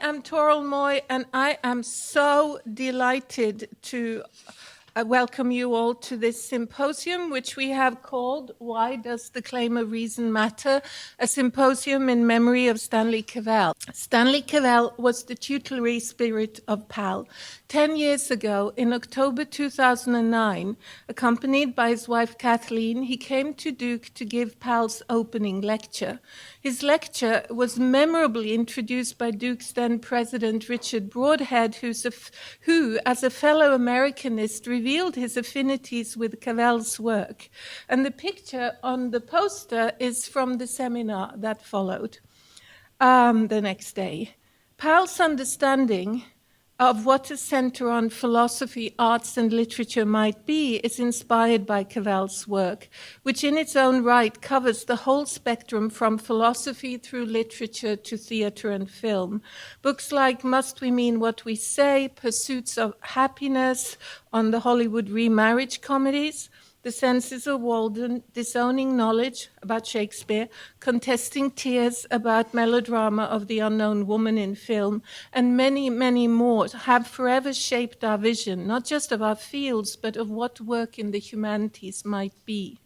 I am Toril Moy, and I am so delighted to welcome you all to this symposium, which we have called Why Does the Claim of Reason Matter? A symposium in memory of Stanley Cavell. Stanley Cavell was the tutelary spirit of PAL. 10 years ago, in October 2009, accompanied by his wife Kathleen, he came to Duke to give PAL's opening lecture. His lecture was memorably introduced by Duke's then president Richard Broadhead, who, as a fellow Americanist, revealed his affinities with Cavell's work. And the picture on the poster is from the seminar that followed the next day. PAL's understanding of what a center on philosophy, arts, and literature might be is inspired by Cavell's work, which in its own right covers the whole spectrum from philosophy through literature to theater and film. Books like Must We Mean What We Say, Pursuits of Happiness, on the Hollywood remarriage comedies, The Senses of Walden, Disowning Knowledge, about Shakespeare, Contesting Tears, about melodrama of the unknown woman in film, and many, many more have forever shaped our vision, not just of our fields, but of what work in the humanities might be.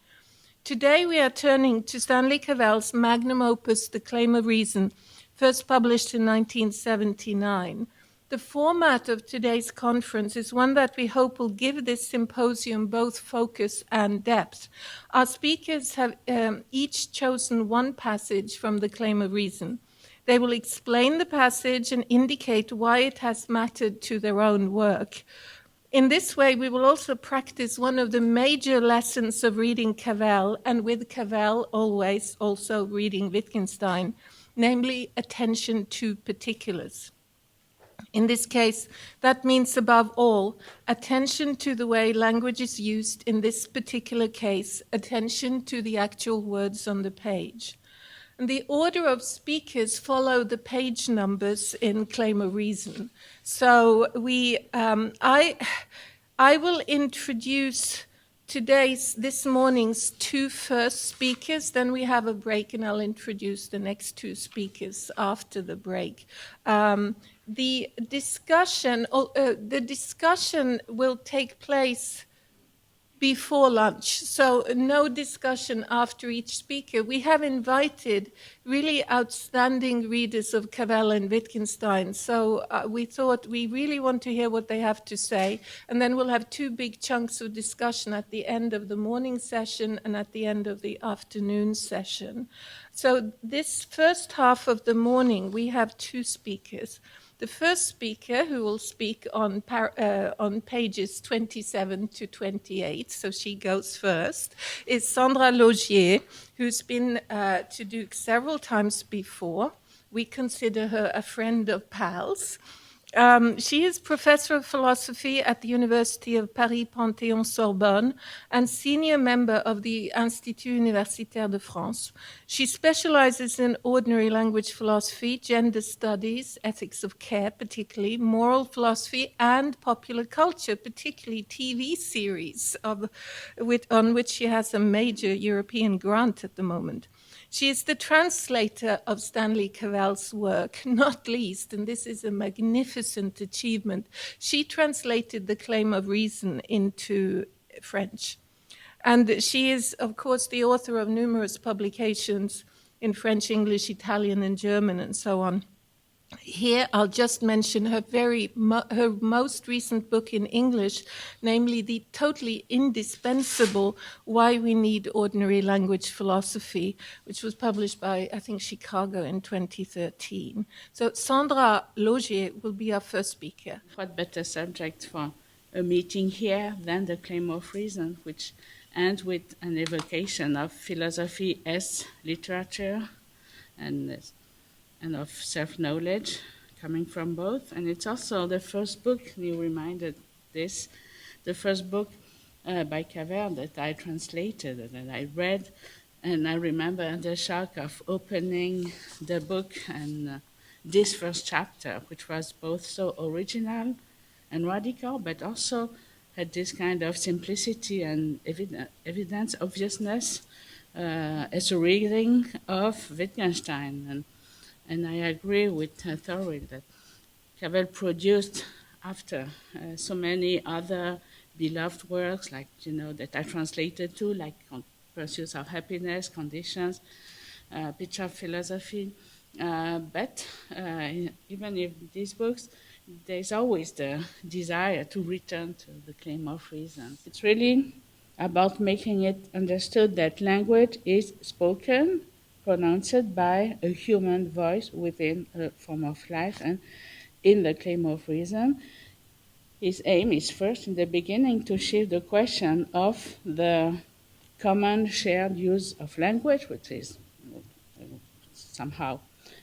Today we are turning to Stanley Cavell's magnum opus, The Claim of Reason, first published in 1979. The format of today's conference is one that we hope will give this symposium both focus and depth. Our speakers have each chosen one passage from The Claim of Reason. They will explain the passage and indicate why it has mattered to their own work. In this way, we will also practice one of the major lessons of reading Cavell, and with Cavell always also reading Wittgenstein, namely attention to particulars. In this case, that means above all, attention to the way language is used, in this particular case, attention to the actual words on the page. And the order of speakers follow the page numbers in Claim of Reason. So I will introduce this morning's two first speakers, then we have a break and I'll introduce the next two speakers after the break. The discussion will take place before lunch, so no discussion after each speaker. We have invited really outstanding readers of Cavell and Wittgenstein, so we thought we really want to hear what they have to say, and then we'll have two big chunks of discussion at the end of the morning session and at the end of the afternoon session. So this first half of the morning, we have two speakers. The first speaker, who will speak on pages 27 to 28, so she goes first, is Sandra Laugier, who's been to Duke several times before. We consider her a friend of PAL's. She is professor of philosophy at the Université of Paris, Panthéon-Sorbonne, and senior member of the Institut Universitaire de France. She specializes in ordinary language philosophy, gender studies, ethics of care particularly, moral philosophy, and popular culture, particularly TV series on which she has a major European grant at the moment. She is the translator of Stanley Cavell's work, not least, and this is a magnificent achievement. She translated The Claim of Reason into French. And she is, of course, the author of numerous publications in French, English, Italian, and German, and so on. Here, I'll just mention her most recent book in English, namely the totally indispensable Why We Need Ordinary Language Philosophy, which was published by, I think, Chicago in 2013. So Sandra Laugier will be our first speaker. What better subject for a meeting here than The Claim of Reason, which ends with an evocation of philosophy as literature and of self-knowledge coming from both. And it's also the first book, you reminded this, the first book by Cavell that I translated and that I read. And I remember the shock of opening the book and this first chapter, which was both so original and radical, but also had this kind of simplicity and evidence, obviousness, as a reading of Wittgenstein. And I agree with Thoreau that Cavell produced after so many other beloved works, like, that I translated to, like Pursuits of Happiness, Conditions, Picture of Philosophy. But even in these books, there's always the desire to return to the claim of reason. It's really about making it understood that language is spoken, pronounced by a human voice within a form of life, and in the claim of reason, his aim is first, in the beginning, to shift the question of the common shared use of language, which is somehow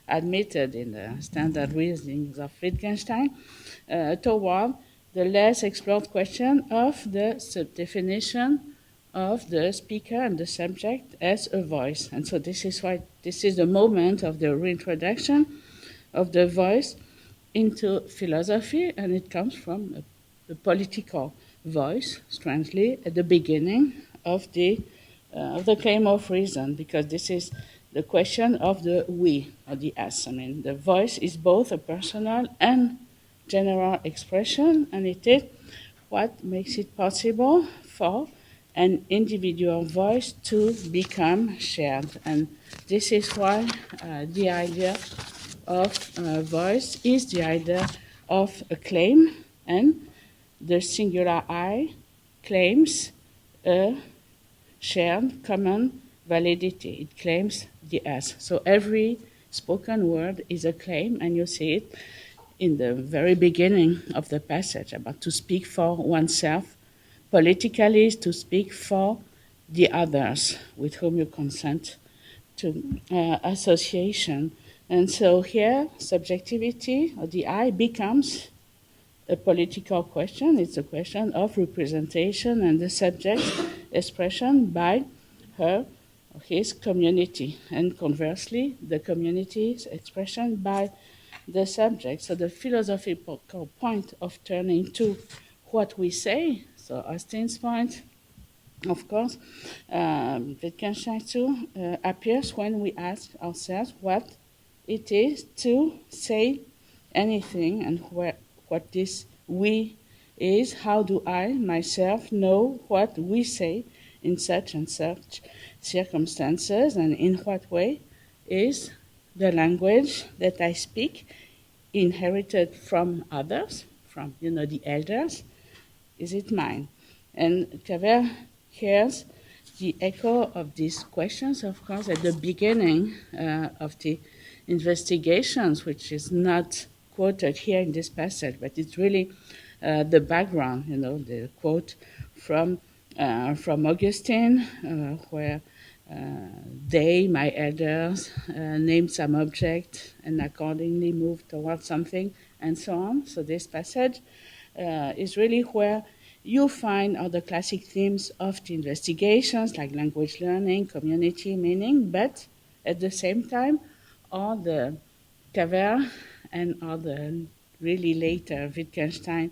admitted in the standard reasonings of Wittgenstein, toward the less explored question of the subdefinition of the speaker and the subject as a voice. And so this is the moment of the reintroduction of the voice into philosophy, and it comes from the political voice, strangely, at the beginning of the claim of reason, because this is the question of the we, or the us. I mean, the voice is both a personal and general expression, and it is what makes it possible for an individual voice to become shared. And this is why the idea of voice is the idea of a claim, and the singular I claims a shared common validity. It claims the us. So every spoken word is a claim, and you see it in the very beginning of the passage about to speak for oneself. Politically is to speak for the others with whom you consent to association. And so here, subjectivity, or the I, becomes a political question. It's a question of representation and the subject's expression by her or his community, and conversely, the community's expression by the subject. So the philosophical point of turning to what we say, so Austin's point, of course, Wittgenstein too, appears when we ask ourselves what it is to say anything, and what this we is. How do I myself know what we say in such and such circumstances, and in what way is the language that I speak inherited from others, from the elders? Is it mine? And Cavell hears the echo of these questions, of course, at the beginning of the investigations, which is not quoted here in this passage, but it's really the background, the quote from Augustine, where they, my elders, named some object and accordingly moved towards something, and so on. So this passage is really where you find all the classic themes of the investigations, like language learning, community, meaning, but at the same time, all the Cavell and all the really later Wittgenstein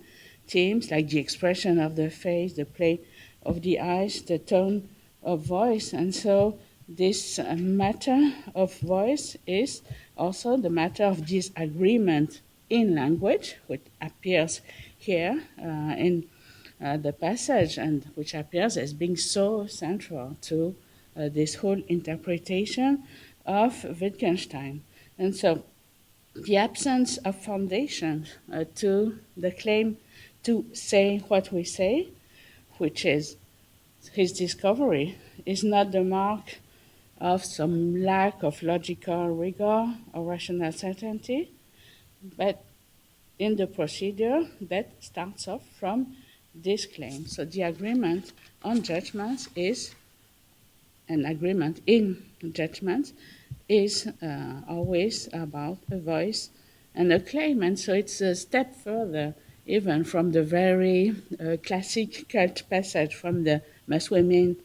themes, like the expression of the face, the play of the eyes, the tone of voice. And so this matter of voice is also the matter of disagreement in language, which appears here in the passage, and which appears as being so central to this whole interpretation of Wittgenstein. And so the absence of foundation to the claim to say what we say, which is his discovery, is not the mark of some lack of logical rigor or rational certainty, but in the procedure that starts off from this claim. So the agreement on judgments is, an agreement in judgments is always about a voice and a claim. And so it's a step further, even from the very classic cult passage from the Must We Mean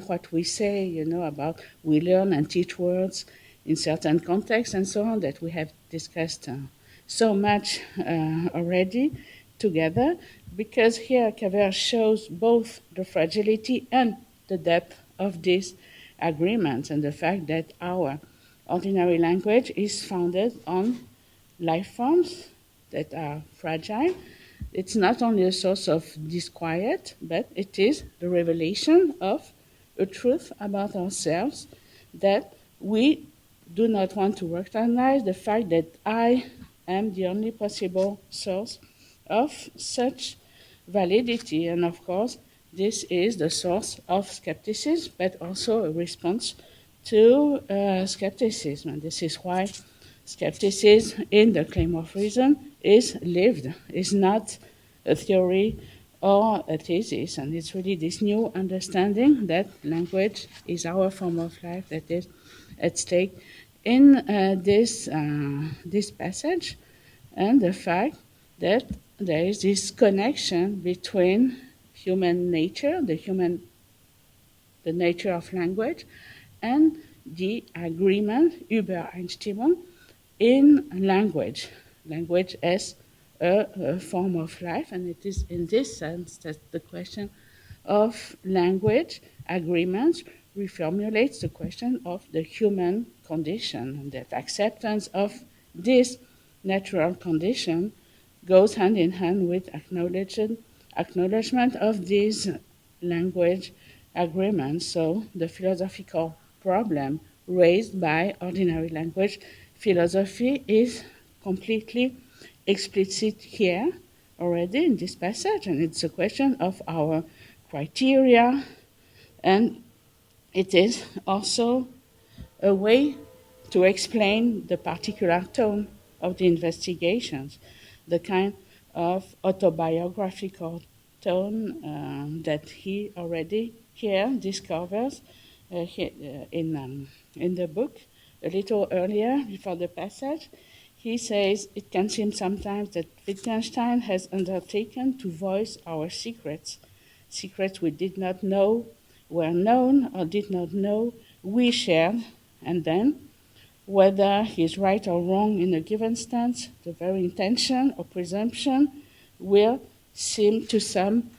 What We Say, about we learn and teach words in certain contexts and so on, that we have discussed so much already together, because here Cavell shows both the fragility and the depth of this agreement, and the fact that our ordinary language is founded on life forms that are fragile. It's not only a source of disquiet, but it is the revelation of a truth about ourselves that we do not want to recognize, the fact that I am the only possible source of such validity. And of course, this is the source of skepticism, but also a response to skepticism. And this is why skepticism in the claim of reason is lived, is not a theory or a thesis. And it's really this new understanding that language is our form of life that is at stake in this passage, and the fact that there is this connection between human nature, the nature of language, and the agreement, Übereinstimmung, in language as a form of life. And it is in this sense that the question of language agreements reformulates the question of the human condition, and that acceptance of this natural condition goes hand in hand with acknowledgement of these language agreements. So the philosophical problem raised by ordinary language philosophy is completely explicit here already in this passage, and it's a question of our criteria, and it is also a way to explain the particular tone of the investigations, the kind of autobiographical tone that he already here discovers in the book. A little earlier, before the passage, he says, it can seem sometimes that Wittgenstein has undertaken to voice our secrets we did not know were known or did not know we shared, and then, whether he's right or wrong in a given stance, the very intention or presumption will seem to some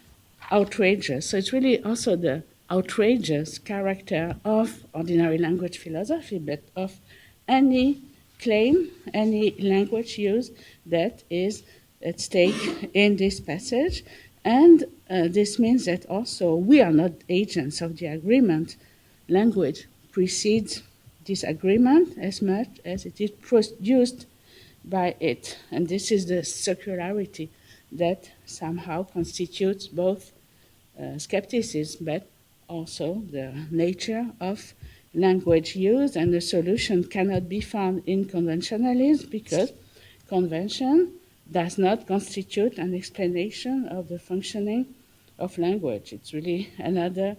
outrageous. So it's really also the outrageous character of ordinary language philosophy, but of any claim, any language use that is at stake in this passage. And this means that also we are not agents of the agreement. Language precedes this agreement as much as it is produced by it. And this is the circularity that somehow constitutes both skepticism, but also the nature of language use. And the solution cannot be found in conventionalism, because convention does not constitute an explanation of the functioning of language. It's really another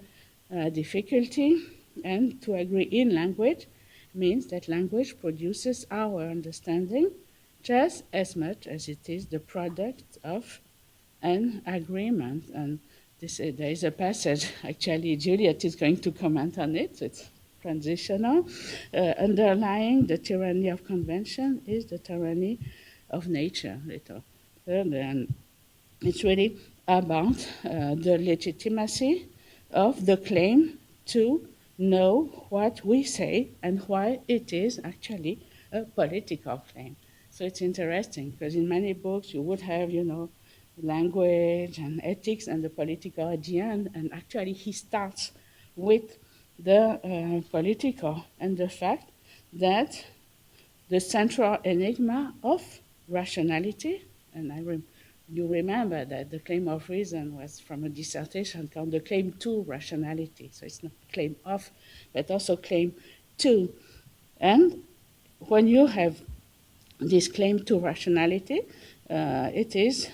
difficulty. And to agree in language means that language produces our understanding just as much as it is the product of an agreement. And there is a passage, actually Juliet is going to comment on it, it's transitional. Underlying the tyranny of convention is the tyranny of nature. And it's really about the legitimacy of the claim to know what we say and why it is actually a political claim. So it's interesting, because in many books you would have, language and ethics and the political at the end, and actually he starts with the political and the fact that the central enigma of rationality, and you remember that the claim of reason was from a dissertation called the claim to rationality. So it's not claim of, but also claim to. And when you have this claim to rationality, it is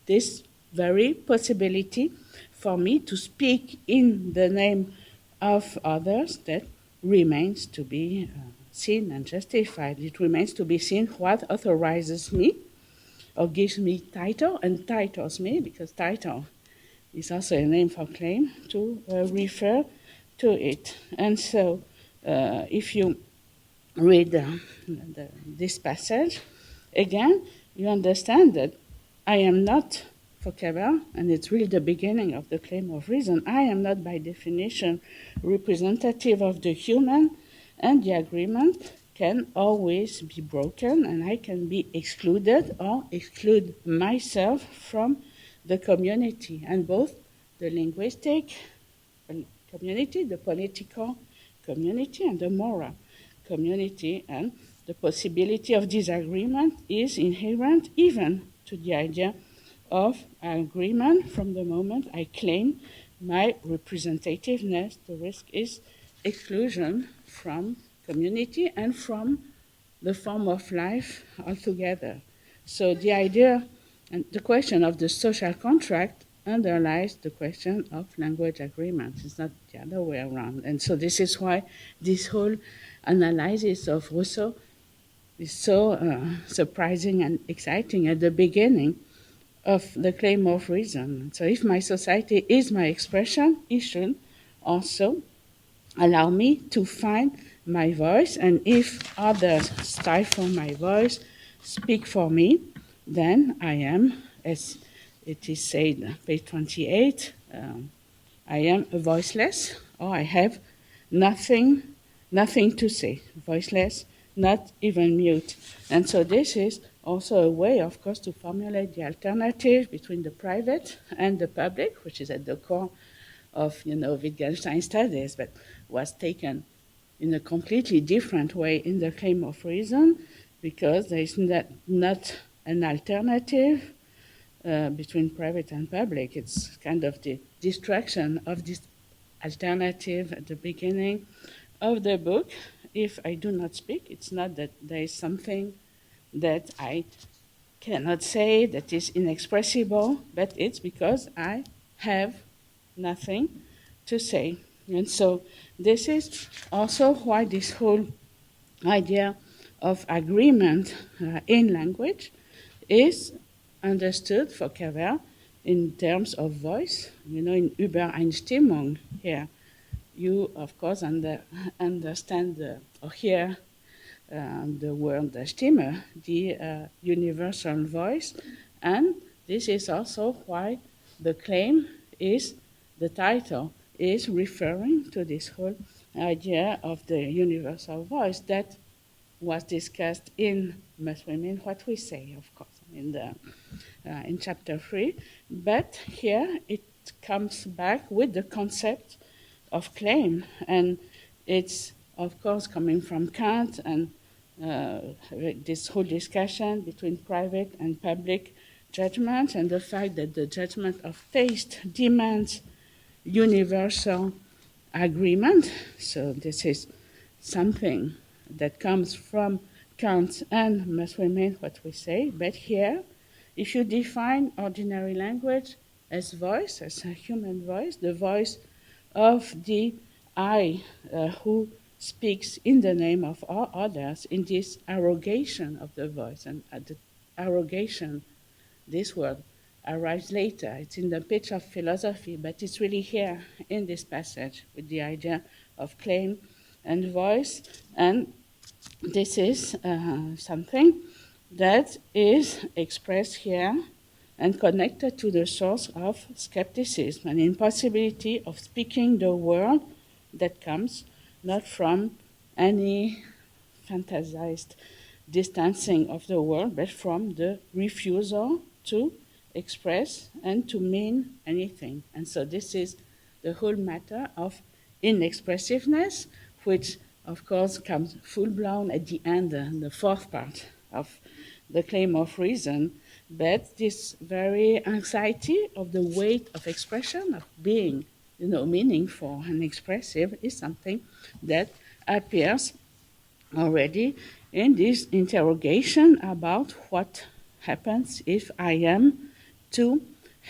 this very possibility for me to speak in the name of others that remains to be seen and justified. It remains to be seen what authorizes me or gives me title and titles me, because title is also a name for claim, to refer to it. And so if you read this passage, again, you understand that I am not, for Cavell, and it's really the beginning of the claim of reason, I am not by definition representative of the human and the agreement, can always be broken, and I can be excluded or exclude myself from the community, and both the linguistic community, the political community, and the moral community, and the possibility of disagreement is inherent even to the idea of agreement from the moment I claim my representativeness. The risk is exclusion from community and from the form of life altogether. So the idea and the question of the social contract underlies the question of language agreement. It's not the other way around. And so this is why this whole analysis of Rousseau is so surprising and exciting at the beginning of the claim of reason. So if my society is my expression, it should also allow me to find my voice, and if others stifle my voice, speak for me, then I am, as it is said, page 28, I am voiceless, or I have nothing to say, voiceless, not even mute. And so this is also a way, of course, to formulate the alternative between the private and the public, which is at the core of, Wittgenstein studies, but was taken in a completely different way in the claim of reason, because there is not an alternative between private and public. It's kind of the destruction of this alternative at the beginning of the book. If I do not speak, it's not that there is something that I cannot say that is inexpressible, but it's because I have nothing to say. And so this is also why this whole idea of agreement in language is understood for Cavell in terms of voice. In Übereinstimmung here, you, of course, understand or hear the word Stimme, the universal voice, and this is also why the claim is, the title is referring to this whole idea of the universal voice that was discussed in Must We Mean What We Say, of course, in chapter 3, but here it comes back with the concept of claim, and it's, of course, coming from Kant and this whole discussion between private and public judgment, and the fact that the judgment of taste demands universal agreement. So this is something that comes from Kant and Must We Mean What We Say. But here, if you define ordinary language as voice, as a human voice, the voice of the I who speaks in the name of all others, in this arrogation of the voice, and the arrogation, this word arrives later. It's in the pitch of philosophy, but it's really here in this passage with the idea of claim and voice. And this is something that is expressed here and connected to the source of skepticism, an impossibility of speaking the word that comes not from any fantasized distancing of the world, but from the refusal to express and to mean anything. And so this is the whole matter of inexpressiveness, which, of course, comes full-blown at the end, the fourth part of the claim of reason. But this very anxiety of the weight of expression, of being, meaningful and expressive, is something that appears already in this interrogation about what happens if I am to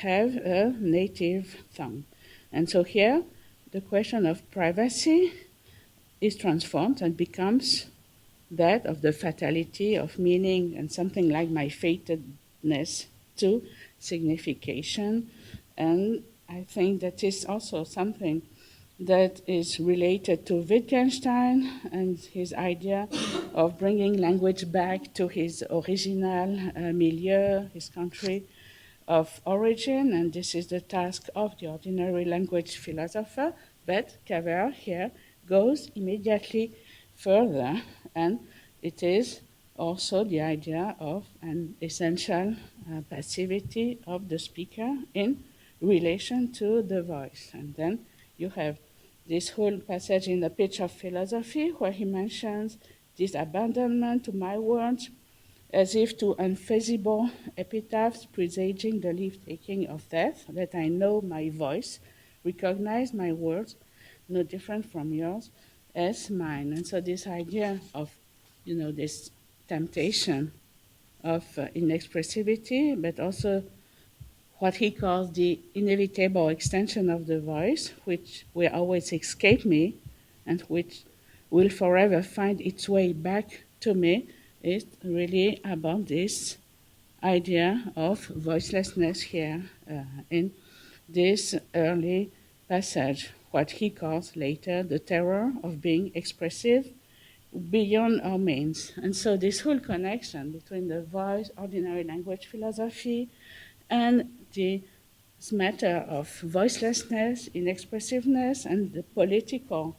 have a native tongue. And so here, the question of privacy is transformed and becomes that of the fatality of meaning and something like my fatedness to signification. And I think that is also something that is related to Wittgenstein and his idea of bringing language back to his original milieu, his country of origin, and this is the task of the ordinary language philosopher. But Cavell here goes immediately further and it is also the idea of an essential passivity of the speaker in relation to the voice. And then you have this whole passage in the Pitch of Philosophy where he mentions this abandonment to my words as if to unfeasible epitaphs presaging the leave-taking of death, that I know my voice, recognize my words, no different from yours, as mine. And so this idea of, this temptation of inexpressivity, but also what he calls the inevitable extension of the voice, which will always escape me and which will forever find its way back to me, is really about this idea of voicelessness here in this early passage, what he calls later the terror of being expressive beyond our means. And so this whole connection between the voice, ordinary language philosophy, and this matter of voicelessness, inexpressiveness, and the political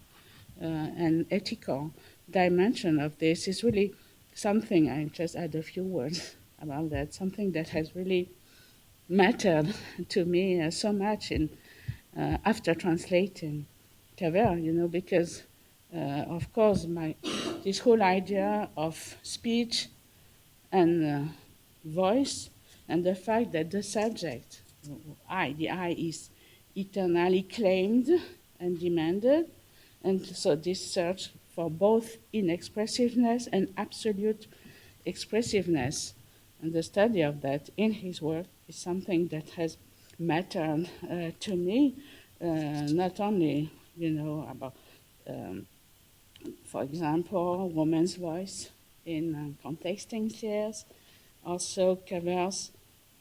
and ethical dimension of this is really something, I just add a few words about that, something that has really mattered to me so much after translating Cavell, because of course this whole idea of speech and voice and the fact that the subject, the I is eternally claimed and demanded, and so this search for both inexpressiveness and absolute expressiveness. And the study of that in his work is something that has mattered to me, not only, about, for example, woman's voice in contexting theirs, also Cavell's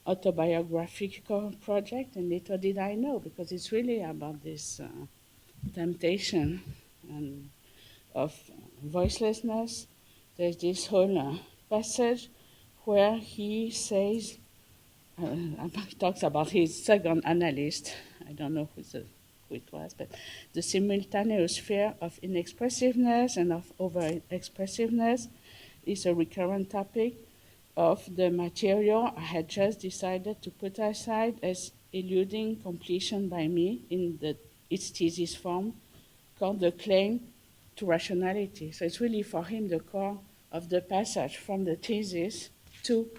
autobiographical project, and little did I know, because it's really about this temptation and of voicelessness. There's this whole passage where he says, he talks about his second analyst, I don't know who it was, but the simultaneous fear of inexpressiveness and of overexpressiveness is a recurrent topic of the material I had just decided to put aside as eluding completion by me in its thesis form, called the claim to rationality. So it's really for him the core of the passage from the thesis to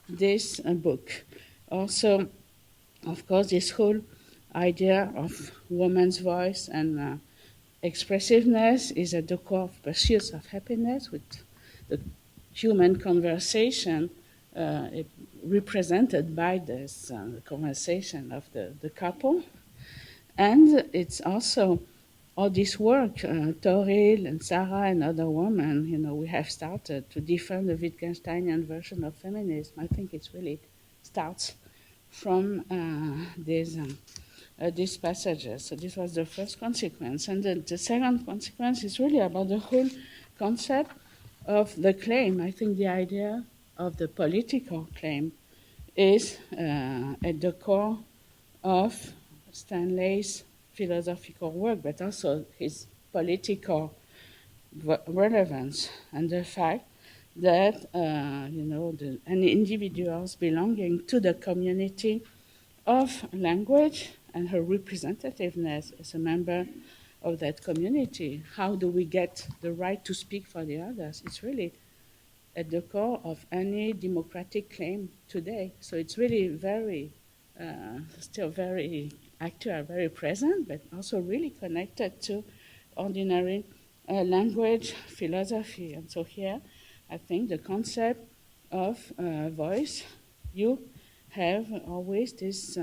this book. Also, of course, this whole idea of woman's voice and expressiveness is at the core of pursuits of happiness, with the human conversation represented by this conversation of the couple. And it's also all this work, Toril and Sarah and other women, we have started to defend the Wittgensteinian version of feminism. I think it really starts from these passages. So this was the first consequence. And the second consequence is really about the whole concept of the claim. I think the idea of the political claim is at the core of Stanley's philosophical work, but also his political relevance, and the fact that any individuals belonging to the community of language and her representativeness as a member of that community. How do we get the right to speak for the others? It's really at the core of any democratic claim today. So it's really still very actual, very present, but also really connected to ordinary language philosophy. And so here, I think the concept of voice, you have always this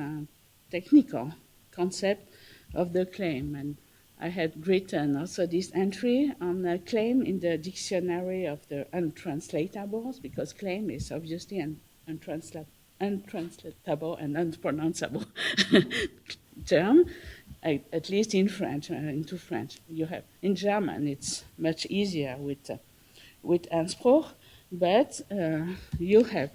technical concept of the claim. And I had written also this entry on a claim in the dictionary of the untranslatables, because claim is obviously an untranslatable and unpronounceable term, at least in French, into French. You have in German, it's much easier with Anspruch, but you have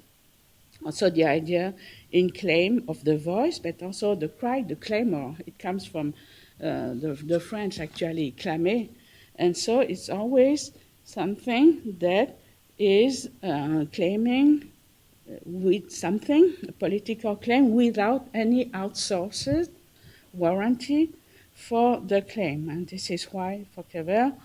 also the idea in claim of the voice, but also the cry, the clamor. It comes from the French, actually, clamer. And so it's always something that is claiming with something, a political claim, without any outsourced warranty for the claim. And this is why, for Cavell,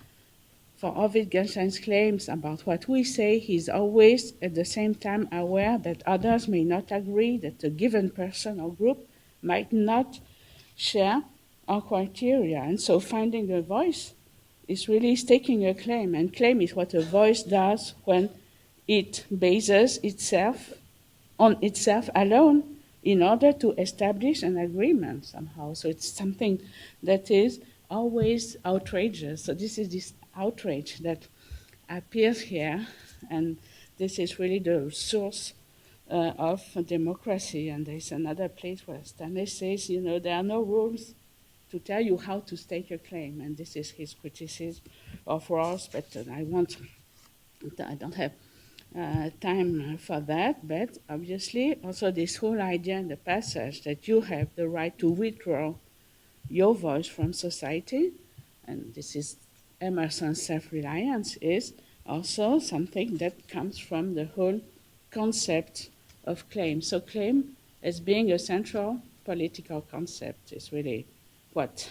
for all Wittgenstein's claims about what we say, he's always at the same time aware that others may not agree, that a given person or group might not share our criteria. And so finding a voice is really staking a claim. And claim is what a voice does when it bases itself on itself alone in order to establish an agreement somehow. So it's something that is always outrageous. So this is this outrage that appears here, and this is really the source of democracy. And there's another place where Stanley says, there are no rules to tell you how to stake a claim, and this is his criticism of Rawls, but I don't have time for that, but obviously also this whole idea in the passage that you have the right to withdraw your voice from society, and this is Emerson's self-reliance, is also something that comes from the whole concept of claim. So claim as being a central political concept is really what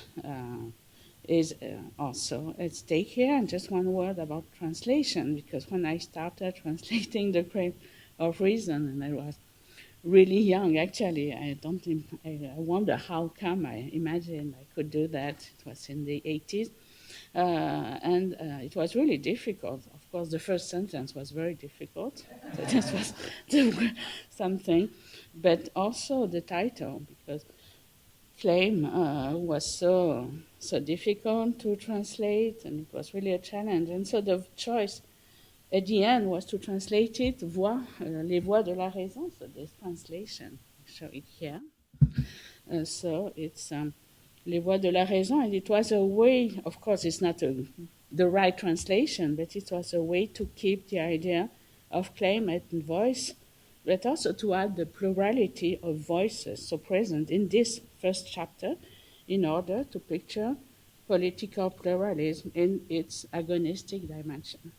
is also at stake here. And just one word about translation, because when I started translating The Claim of Reason, and I was really young, actually, I wonder how come I imagined I could do that. It was in the 80s. And it was really difficult. Of course, the first sentence was very difficult. So this was something. But also the title, because claim was so difficult to translate, and it was really a challenge. And so the choice at the end was to translate it les voix de la raison. So this translation, I show it here. So it's les voix de la raison, and it was a way, of course, it's not the right translation, but it was a way to keep the idea of claim and voice, but also to add the plurality of voices so present in this first chapter in order to picture political pluralism in its agonistic dimension.